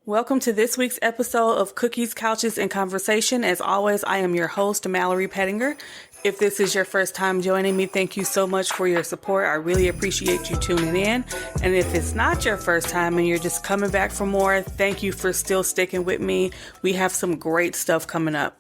Welcome to this week's episode of Cookies, Couches, and Conversation. As always, I am your host, Mallory Pettinger. If this is your first time joining me, thank you so much for your support. I really appreciate you tuning in. And if it's not your first time and you're just coming back for more, thank you for still sticking with me. We have some great stuff coming up.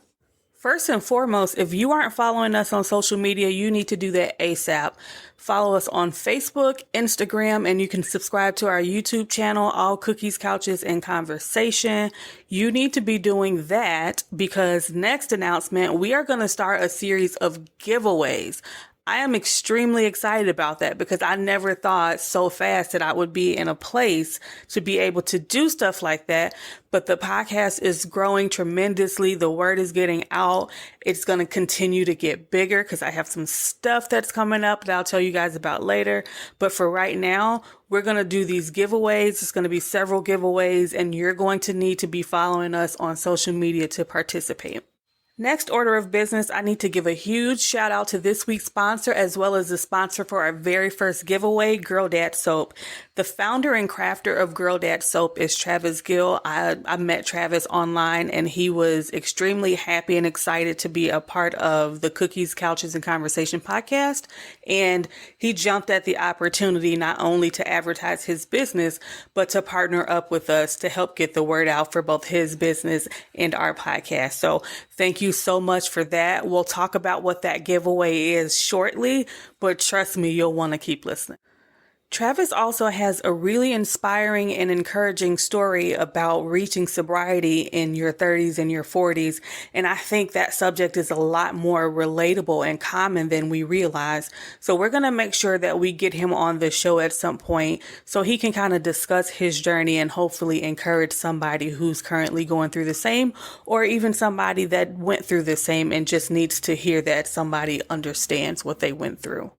First and foremost, if you aren't following us on social media, you need to do that ASAP. Follow us on Facebook, Instagram, and you can subscribe to our YouTube channel, All Cookies, Couches, and Conversation. You need to be doing that because next announcement, we are going to start a series of giveaways. I am extremely excited about that because I never thought so fast that I would be in a place to be able to do stuff like that. But the podcast is growing tremendously. The word is getting out. It's going to continue to get bigger because I have some stuff that's coming up that I'll tell you guys about later. But for right now, we're going to do these giveaways. It's going to be several giveaways, and you're going to need to be following us on social media to participate. Next order of business, I need to give a huge shout out to this week's sponsor as well as the sponsor for our very first giveaway, Girl Dad Soap. The founder and crafter of Girl Dad Soap is Travis Gill. I met Travis online and he was extremely happy and excited to be a part of the Cookies, Couches, and Conversation podcast. And he jumped at the opportunity not only to advertise his business, but to partner up with us to help get the word out for both his business and our podcast. So thank you so much for that. We'll talk about what that giveaway is shortly, but trust me, you'll want to keep listening. Travis also has a really inspiring and encouraging story about reaching sobriety in your 30s and your 40s. And I think that subject is a lot more relatable and common than we realize. So we're going to make sure that we get him on the show at some point so he can kind of discuss his journey and hopefully encourage somebody who's currently going through the same, or even somebody that went through the same and just needs to hear that somebody understands what they went through.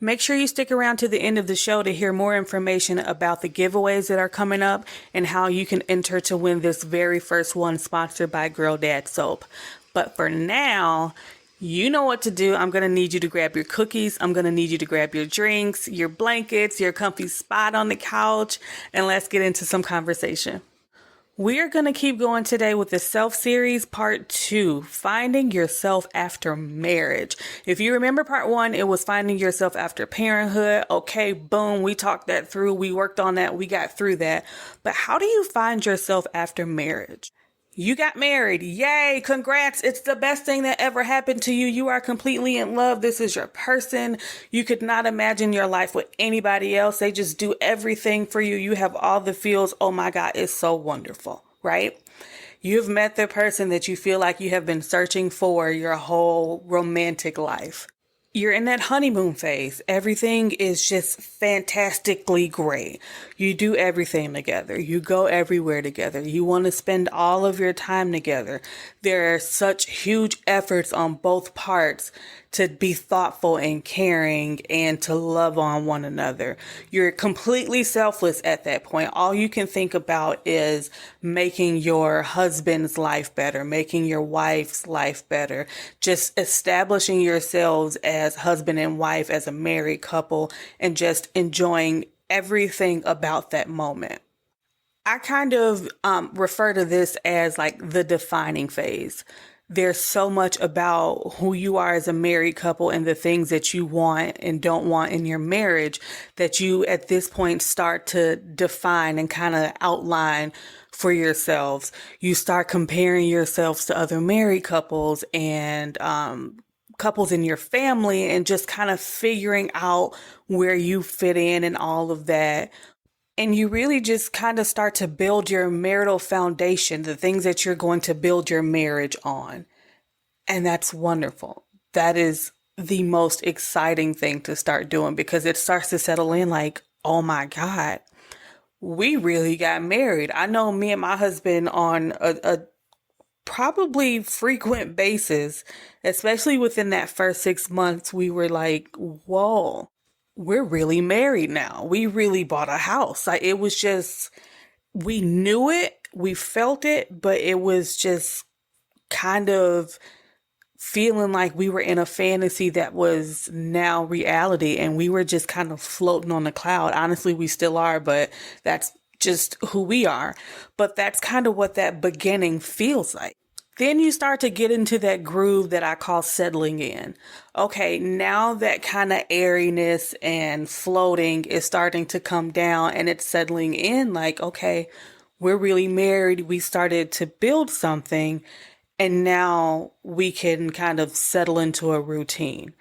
Make sure you stick around to the end of the show to hear more information about the giveaways that are coming up and how you can enter to win this very first one sponsored by Girl Dad Soap. But for now, you know what to do. I'm going to need you to grab your cookies. I'm going to need you to grab your drinks, your blankets, your comfy spot on the couch, and let's get into some conversation. We are going to keep going today with the self-series part 2, finding yourself after marriage. If you remember part 1, it was finding yourself after parenthood. Okay, boom, we talked that through. We worked on that. We got through that. But how do you find yourself after marriage? You got married. Yay. Congrats. It's the best thing that ever happened to you. You are completely in love. This is your person. You could not imagine your life with anybody else. They just do everything for you. You have all the feels. Oh my God, it's so wonderful, right? You've met the person that you feel like you have been searching for your whole romantic life. You're in that honeymoon phase. Everything is just fantastically great. You do everything together. You go everywhere together. You want to spend all of your time together. There are such huge efforts on both parts to be thoughtful and caring and to love on one another. You're completely selfless at that point. All you can think about is making your husband's life better, making your wife's life better, just establishing yourselves as husband and wife, as a married couple, and just enjoying everything about that moment. I kind of refer to this as like the defining phase. There's so much about who you are as a married couple and the things that you want and don't want in your marriage that you at this point start to define and kind of outline for yourselves. You start comparing yourselves to other married couples and couples in your family and just kind of figuring out where you fit in and all of that. And you really just kind of start to build your marital foundation, the things that you're going to build your marriage on. And that's wonderful. That is the most exciting thing to start doing because it starts to settle in like, oh my God, we really got married. I know me and my husband on a probably frequent basis, especially within that first 6 months, we were like, whoa. We're really married now. We really bought a house. Like it was just, we knew it, we felt it, but it was just kind of feeling like we were in a fantasy that was now reality and we were just kind of floating on the cloud. Honestly, we still are, but that's just who we are. But that's kind of what that beginning feels like. Then you start to get into that groove that I call settling in. Okay, now that kind of airiness and floating is starting to come down and it's settling in like, okay, we're really married. We started to build something and now we can kind of settle into a routine.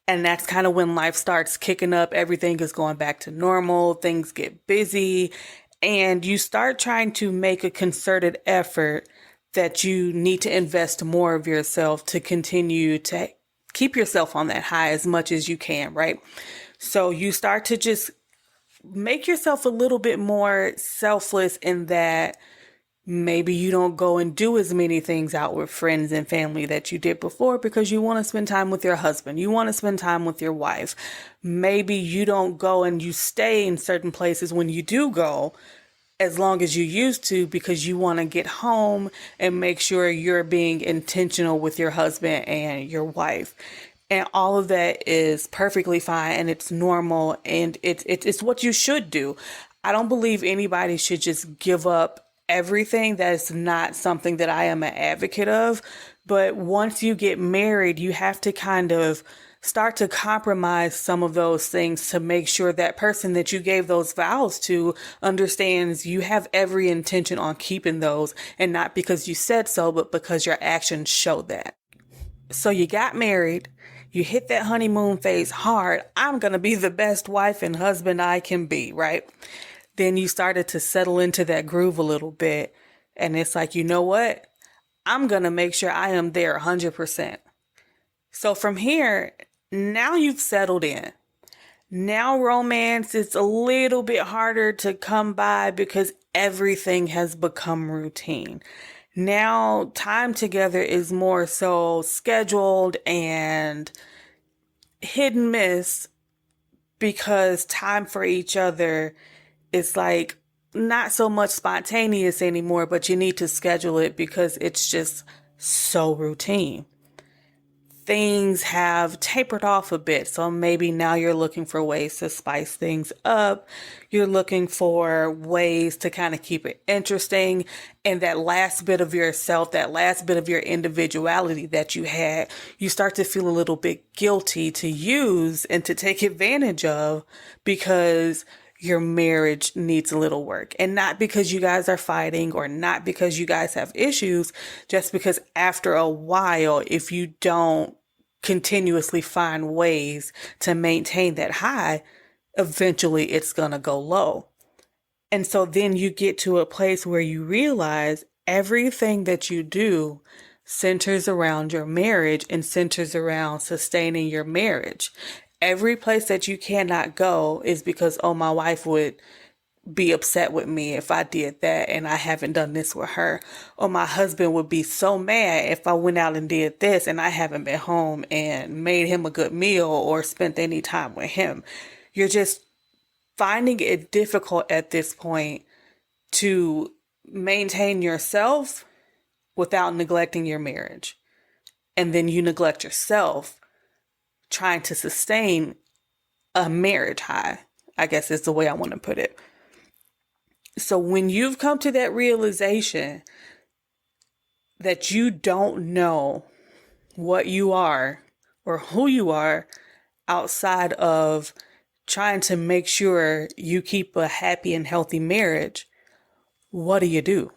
And that's kind of when life starts kicking up. Everything is going back to normal. Things get busy and you start trying to make a concerted effort that you need to invest more of yourself to continue to keep yourself on that high as much as you can, right? So you start to just make yourself a little bit more selfless in that maybe you don't go and do as many things out with friends and family that you did before because you want to spend time with your husband. You want to spend time with your wife. Maybe you don't go and you stay in certain places when you do go as long as you used to because you want to get home and make sure you're being intentional with your husband and your wife. And all of that is perfectly fine and it's normal and it's what you should do. I don't believe anybody should just give up everything. That's not something that I am an advocate of. But once you get married, you have to kind of start to compromise some of those things to make sure that person that you gave those vows to understands you have every intention on keeping those, and not because you said so, but because your actions show that. So you got married, you hit that honeymoon phase hard. I'm going to be the best wife and husband I can be, right? Then you started to settle into that groove a little bit. And it's like, you know what? I'm going to make sure I am there 100%. So from here, now you've settled in. Now romance is a little bit harder to come by because everything has become routine. Now time together is more so scheduled and hit and miss because time for each other is like not so much spontaneous anymore, but you need to schedule it because it's just so routine. Things have tapered off a bit. So maybe now you're looking for ways to spice things up. You're looking for ways to kind of keep it interesting. And that last bit of yourself, that last bit of your individuality that you had, you start to feel a little bit guilty to use and to take advantage of because your marriage needs a little work. And not because you guys are fighting or not because you guys have issues, just because after a while, if you don't continuously find ways to maintain that high, eventually it's going to go low. And so then you get to a place where you realize everything that you do centers around your marriage and centers around sustaining your marriage. Every place that you cannot go is because, oh, my wife would be upset with me if I did that and I haven't done this with her. Or my husband would be so mad if I went out and did this and I haven't been home and made him a good meal or spent any time with him. You're just finding it difficult at this point to maintain yourself without neglecting your marriage. And then you neglect yourself trying to sustain a marriage high, I guess is the way I want to put it. So when you've come to that realization that you don't know what you are or who you are outside of trying to make sure you keep a happy and healthy marriage, what do?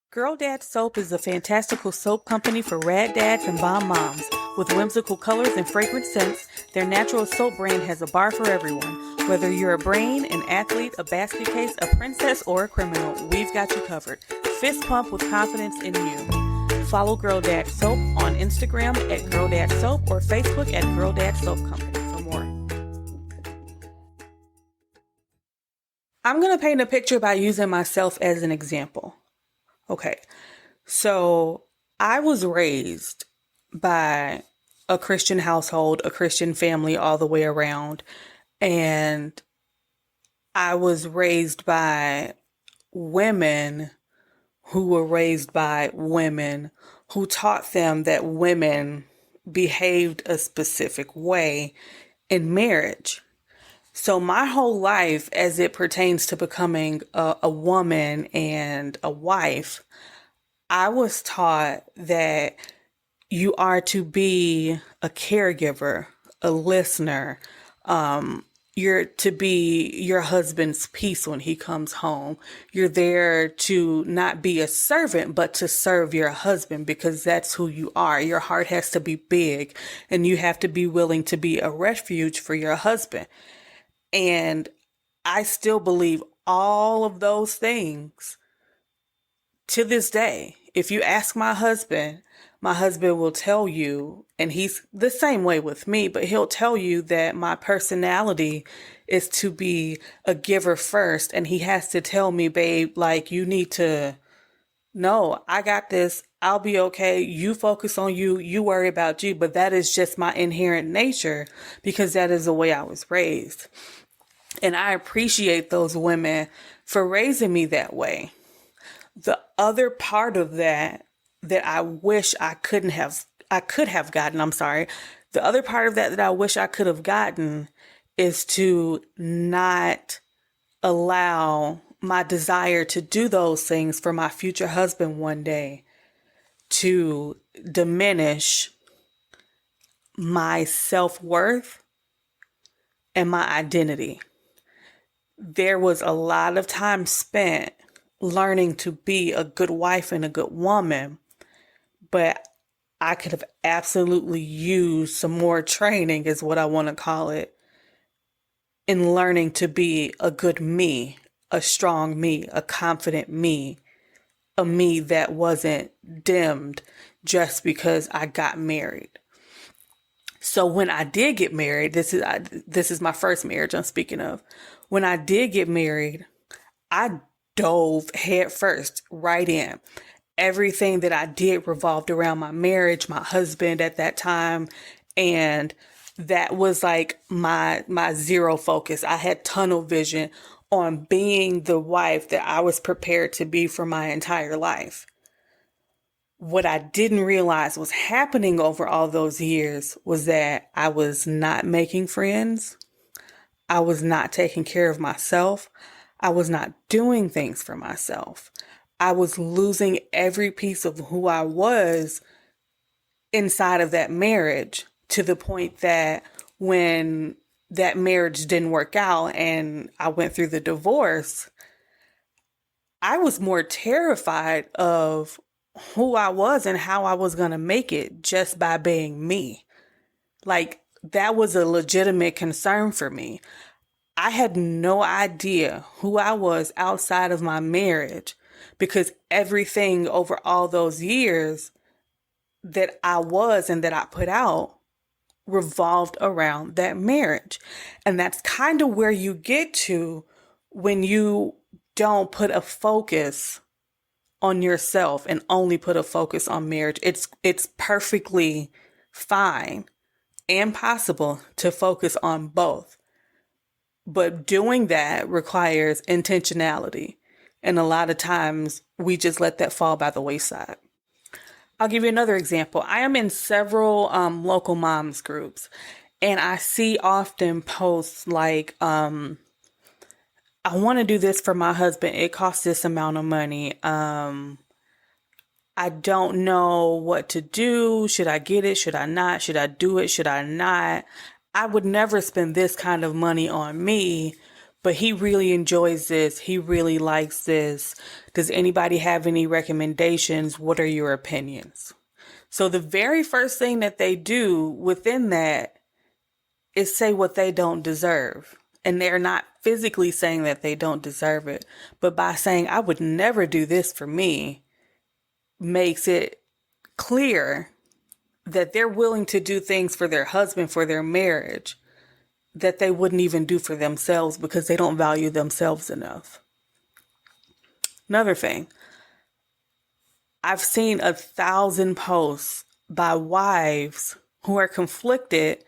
Girl Dad Soap is a fantastical soap company for rad dads and bomb moms. With whimsical colors and fragrant scents, their natural soap brand has a bar for everyone. Whether you're a brain, an athlete, a basket case, a princess, or a criminal, we've got you covered. Fist pump with confidence in you. Follow Girl Dad Soap on Instagram at Girl Dad Soap or Facebook at Girl Dad Soap Company for more. I'm going to paint a picture by using myself as an example. Okay, so I was raised by a Christian household, a Christian family all the way around. And I was raised by women who were raised by women who taught them that women behaved a specific way in marriage. So my whole life, as it pertains to becoming a woman and a wife, I was taught that you are to be a caregiver, a listener. You're to be your husband's peace when he comes home. You're there to not be a servant, but to serve your husband because that's who you are. Your heart has to be big and you have to be willing to be a refuge for your husband. And I still believe all of those things to this day. If you ask my husband will tell you, and he's the same way with me, but he'll tell you that my personality is to be a giver first. And he has to tell me, babe, like, you need to, no, I got this. I'll be okay. You focus on you. You worry about you. But that is just my inherent nature because that is the way I was raised. And I appreciate those women for raising me that way. The other part of that I wish I could have gotten, I'm sorry. The other part of that I wish I could have gotten is to not allow my desire to do those things for my future husband one day to diminish my self-worth and my identity. There was a lot of time spent learning to be a good wife and a good woman, but I could have absolutely used some more training, is what I want to call it, in learning to be a good me, a strong me, a confident me, a me that wasn't dimmed just because I got married. So when I did get married, this is my first marriage I'm speaking of. When I did get married, I dove head first right in. Everything that I did revolved around my marriage, my husband at that time, and that was like my zero focus. I had tunnel vision on being the wife that I was prepared to be for my entire life. What I didn't realize was happening over all those years was that I was not making friends. I was not taking care of myself. I was not doing things for myself. I was losing every piece of who I was inside of that marriage to the point that when that marriage didn't work out and I went through the divorce, I was more terrified of who I was and how I was going to make it just by being me. Like, that was a legitimate concern for me. I had no idea who I was outside of my marriage because everything over all those years that I was and that I put out revolved around that marriage. And that's kind of where you get to when you don't put a focus on yourself and only put a focus on marriage. It's perfectly fine and possible to focus on both. But doing that requires intentionality. And a lot of times we just let that fall by the wayside. I'll give you another example. I am in several local moms groups, and I see often posts like, I want to do this for my husband. It costs this amount of money. I don't know what to do. Should I get it? Should I not? Should I do it? Should I not? I would never spend this kind of money on me, but he really enjoys this. He really likes this. Does anybody have any recommendations? What are your opinions? So the very first thing that they do within that is say what they don't deserve. And they're not physically saying that they don't deserve it, but by saying, I would never do this for me, makes it clear that they're willing to do things for their husband, for their marriage, that they wouldn't even do for themselves because they don't value themselves enough. Another thing, I've seen 1,000 posts by wives who are conflicted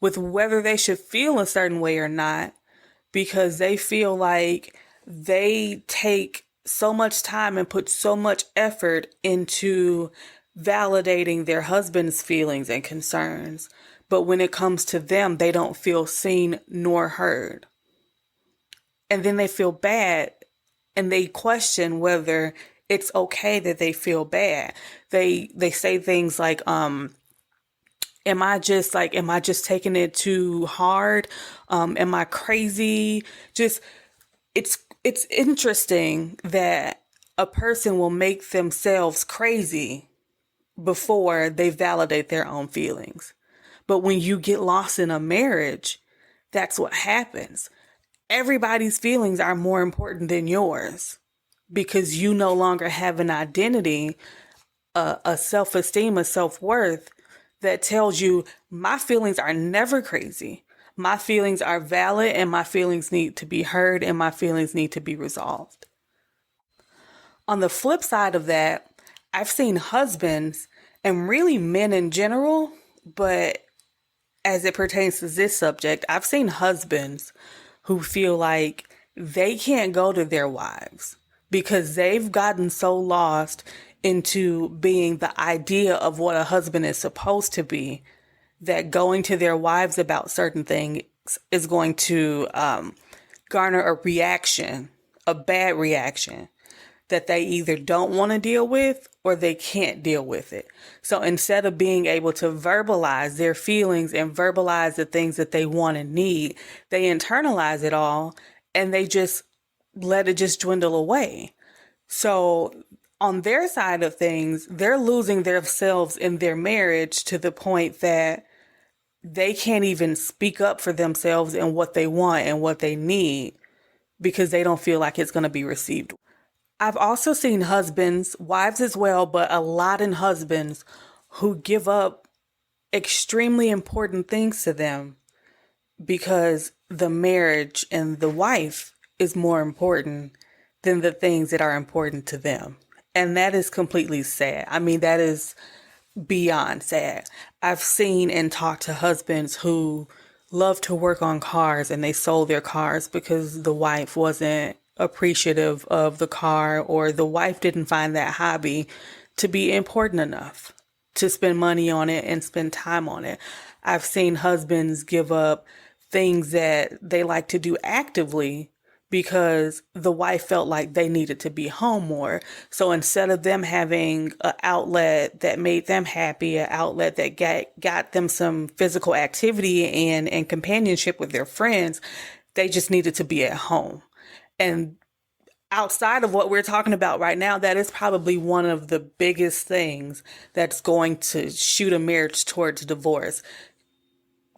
with whether they should feel a certain way or not because they feel like they take so much time and put so much effort into validating their husband's feelings and concerns, but when it comes to them, they don't feel seen nor heard. And then they feel bad and they question whether it's okay that they feel bad. They say things like, am I just taking it too hard? Am I crazy? Just, it's interesting that a person will make themselves crazy before they validate their own feelings. But when you get lost in a marriage, that's what happens. Everybody's feelings are more important than yours because you no longer have an identity, a self-esteem, a self-worth that tells you my feelings are never crazy. My feelings are valid and my feelings need to be heard and my feelings need to be resolved. On the flip side of that, I've seen husbands and really men in general, but as it pertains to this subject, I've seen husbands who feel like they can't go to their wives because they've gotten so lost into being the idea of what a husband is supposed to be that going to their wives about certain things is going to garner a reaction, a bad reaction that they either don't want to deal with or they can't deal with it. So instead of being able to verbalize their feelings and verbalize the things that they want and need, they internalize it all and they just let it just dwindle away. So on their side of things, they're losing themselves in their marriage to the point that they can't even speak up for themselves and what they want and what they need because they don't feel like it's going to be received. I've also seen husbands, wives as well, but a lot in husbands who give up extremely important things to them because the marriage and the wife is more important than the things that are important to them. And that is completely sad. I mean, that is beyond sad. I've seen and talked to husbands who love to work on cars and they sold their cars because the wife wasn't appreciative of the car or the wife didn't find that hobby to be important enough to spend money on it and spend time on it. I've seen husbands give up things that they like to do actively because the wife felt like they needed to be home more. So instead of them having an outlet that made them happy, an outlet that got them some physical activity and companionship with their friends, they just needed to be at home. And outside of what we're talking about right now, that is probably one of the biggest things that's going to shoot a marriage towards divorce.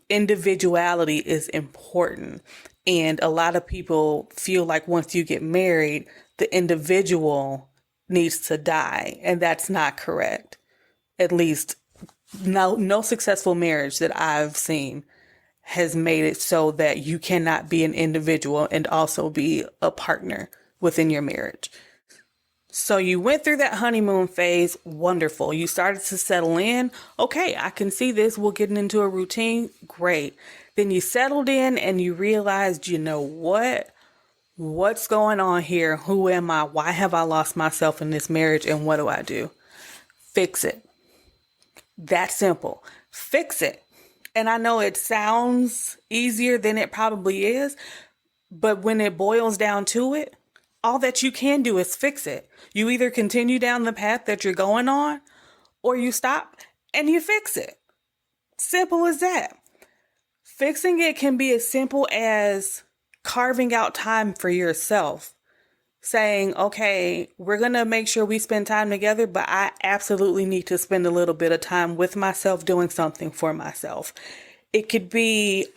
Individuality is important. And a lot of people feel like once you get married, the individual needs to die. And that's not correct. At least no successful marriage that I've seen has made it so that you cannot be an individual and also be a partner within your marriage. So you went through that honeymoon phase. Wonderful. You started to settle in. Okay, I can see this. We're getting into a routine. Great. Then you settled in and you realized, you know what? What's going on here? Who am I? Why have I lost myself in this marriage? And what do I do? Fix it. That simple. Fix it. And I know it sounds easier than it probably is, but when it boils down to it, all that you can do is fix it. You either continue down the path that you're going on or you stop and you fix it. Simple as that. Fixing it can be as simple as carving out time for yourself. Saying, okay, we're going to make sure we spend time together, but I absolutely need to spend a little bit of time with myself doing something for myself. It could be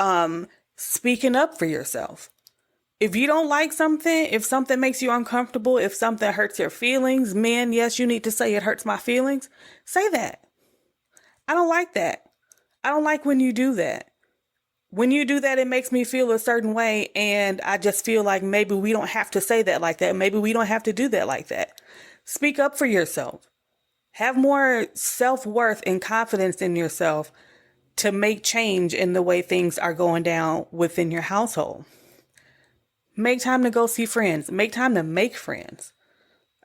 speaking up for yourself. If you don't like something, if something makes you uncomfortable, if something hurts your feelings, men, yes, you need to say it hurts my feelings. Say that. I don't like that. I don't like when you do that. When you do that, it makes me feel a certain way. And I just feel like maybe we don't have to say that like that. Maybe we don't have to do that like that. Speak up for yourself. Have more self-worth and confidence in yourself to make change in the way things are going down within your household. Make time to go see friends. Make time to make friends.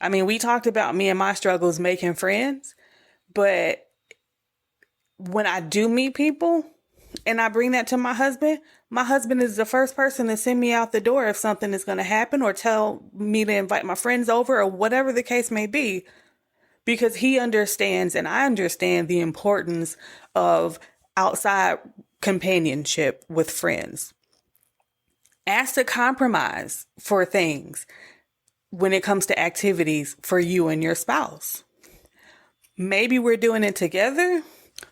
I mean, we talked about me and my struggles making friends, but when I do meet people, and I bring that to my husband is the first person to send me out the door if something is going to happen, or tell me to invite my friends over, or whatever the case may be, because he understands and I understand the importance of outside companionship with friends. Ask to compromise for things when it comes to activities for you and your spouse. Maybe we're doing it together,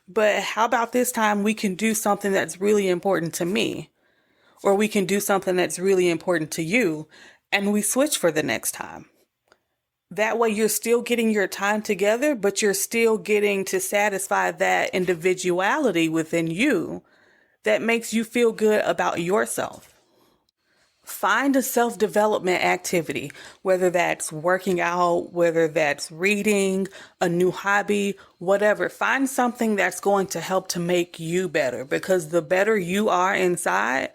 but how about this time we can do something that's really important to me, or we can do something that's really important to you, and we switch for the next time. That way you're still getting your time together, but you're still getting to satisfy that individuality within you that makes you feel good about yourself. Find a self-development activity, whether that's working out, whether that's reading, a new hobby, whatever. Find something that's going to help to make you better, because the better you are inside,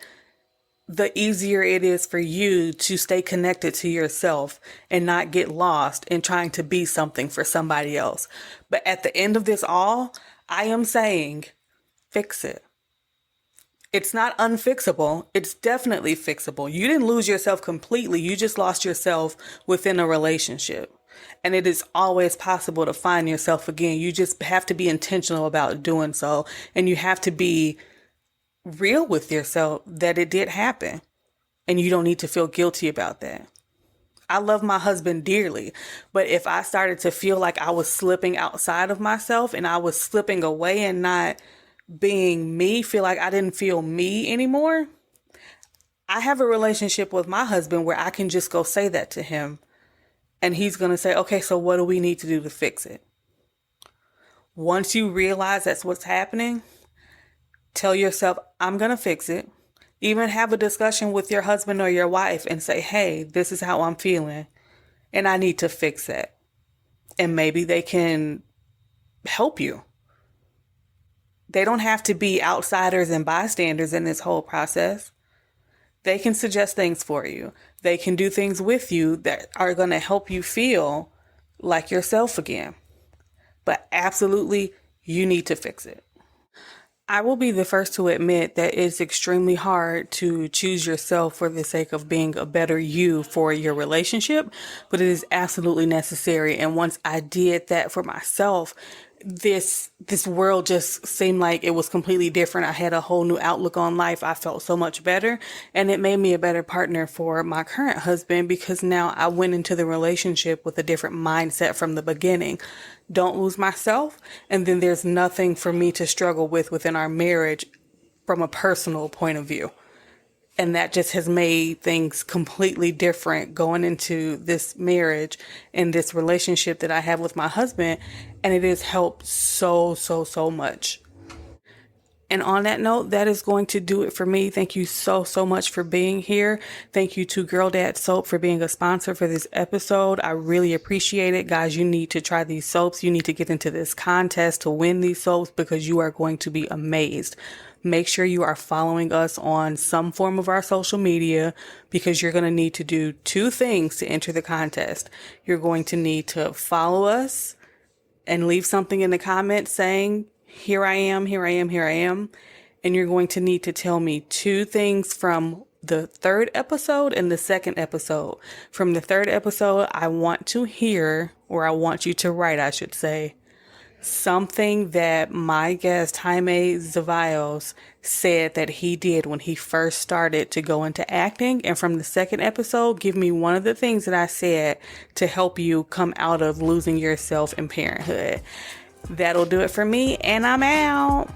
the easier it is for you to stay connected to yourself and not get lost in trying to be something for somebody else. But at the end of this all, I am saying, fix it. It's not unfixable. It's definitely fixable. You didn't lose yourself completely. You just lost yourself within a relationship. And it is always possible to find yourself again. You just have to be intentional about doing so. And you have to be real with yourself that it did happen. And you don't need to feel guilty about that. I love my husband dearly, but if I started to feel like I was slipping outside of myself and I was slipping away and not being me, feel like I didn't feel me anymore, I have a relationship with my husband where I can just go say that to him, and he's going to say, okay, so what do we need to do to fix it? Once you realize that's what's happening, tell yourself, I'm going to fix it. Even have a discussion with your husband or your wife and say, hey, this is how I'm feeling, and I need to fix that. And maybe they can help you. They don't have to be outsiders and bystanders in this whole process. They can suggest things for you. They can do things with you that are going to help you feel like yourself again. But absolutely, you need to fix it. I will be the first to admit that it's extremely hard to choose yourself for the sake of being a better you for your relationship, but it is absolutely necessary. And once I did that for myself, this world just seemed like it was completely different. I had a whole new outlook on life. I felt so much better, and it made me a better partner for my current husband, because now I went into the relationship with a different mindset from the beginning. Don't lose myself, and then there's nothing for me to struggle with within our marriage from a personal point of view. And that just has made things completely different going into this marriage and this relationship that I have with my husband. And it has helped so much. And on that note, that is going to do it for me. Thank you so much for being here. Thank you to Girl Dad Soap for being a sponsor for this episode. I really appreciate it. Guys, you need to try these soaps. You need to get into this contest to win these soaps, because you are going to be amazed. Make sure you are following us on some form of our social media, because you're going to need to do two things to enter the contest. You're going to need to follow us and leave something in the comments saying, here I am, here I am, here I am. And you're going to need to tell me two things from the third episode and the second episode. From the third episode, I want to hear, or I want you to write, I should say, something that my guest Jaime Zavallos said that he did when he first started to go into acting. And from the second episode, give me one of the things that I said to help you come out of losing yourself in parenthood. That'll do it for me, and I'm out.